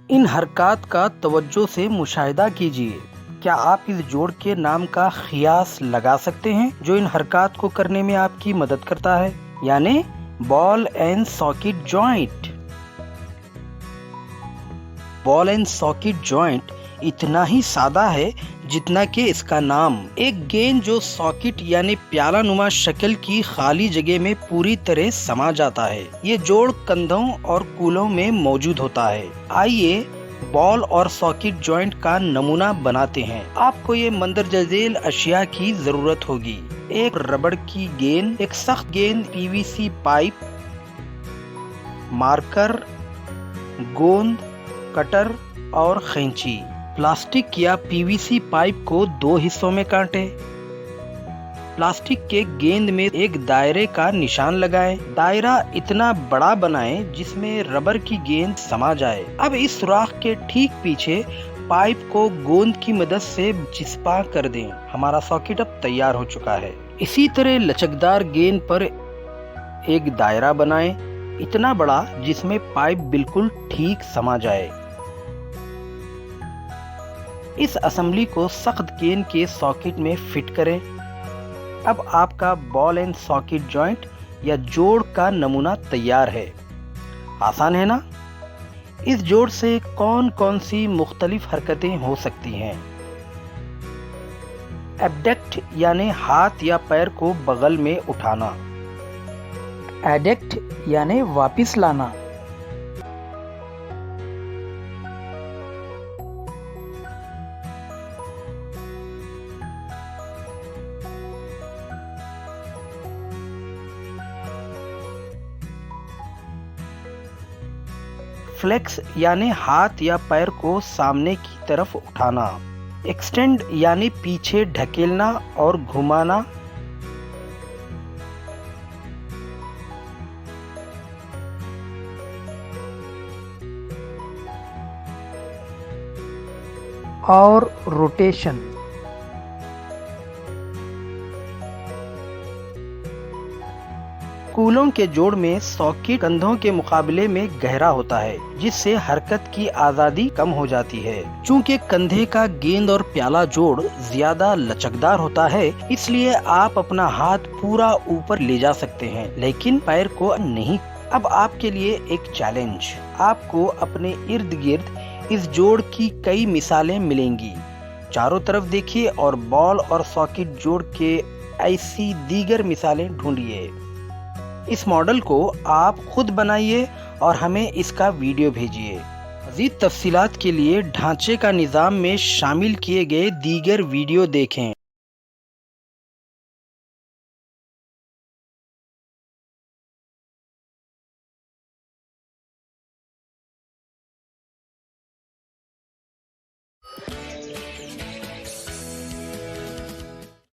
इन हरकत का तवज्जो से मुशाहिदा कीजिए। क्या आप इस जोड़ के नाम का क़ियास लगा सकते हैं जो इन हरकत को करने में आपकी मदद करता है, यानी ball and socket joint. Ball and socket joint इतना ही सादा है जितना कि इसका नाम। एक गेंद जो सॉकेट यानी प्याला नुमा शक्ल की खाली जगह में पूरी तरह समा जाता है। ये जोड़ कंधों और कूलों में मौजूद होता है। आइए बॉल और सॉकेट जॉइंट का नमूना बनाते हैं। आपको ये मंदरजा झेल अशिया की जरूरत होगी। एक रबड़ की गेंद, एक सख्त गेंद, पीवीसी पाइप, मार्कर, गोंद, कटर और खैंची। प्लास्टिक या पीवीसी पाइप को 2 हिस्सों में काटें। प्लास्टिक के गेंद में एक दायरे का निशान लगाएं। दायरा इतना बड़ा बनाएं जिसमें रबर की गेंद समा जाए। अब इस सुराख के ठीक पीछे पाइप को गोंद की मदद से चिपका कर दें। हमारा सॉकेट अब तैयार हो चुका है। इसी तरह लचकदार गेंद पर एक दायरा बनाएं, इतना बड़ा जिसमें पाइप बिल्कुल ठीक समा जाए। इस असेंबली को सख्त गेंद के सॉकेट में फिट करें। अब आपका बॉल एंड सॉकेट जॉइंट या जोड़ का नमूना तैयार है। आसान है ना? इस जोड़ से कौन कौन सी मुख्तलिफ हरकतें हो सकती हैं? एबडक्ट यानी हाथ या पैर को बगल में उठाना। एडक्ट यानी वापिस लाना। फ्लेक्स यानी हाथ या पैर को सामने की तरफ उठाना। एक्सटेंड यानी पीछे ढकेलना और घुमाना। और रोटेशन। कूलों के जोड़ में सॉकेट कंधों के मुकाबले में गहरा होता है, जिससे हरकत की आजादी कम हो जाती है। चूंकि कंधे का गेंद और प्याला जोड़ ज्यादा लचकदार होता है, इसलिए आप अपना हाथ पूरा ऊपर ले जा सकते हैं, लेकिन पैर को नहीं। अब आपके लिए एक चैलेंज। आपको अपने इर्द गिर्द इस जोड़ की कई मिसालें मिलेंगी। चारों तरफ देखिए और बॉल और सॉकेट जोड़ के ऐसी दीगर मिसालें ढूंढिए। इस मॉडल को आप खुद बनाइए और हमें इसका वीडियो भेजिए। मज़ीद तफसीलात के लिए ढांचे का निज़ाम में शामिल किए गए दीगर वीडियो देखें।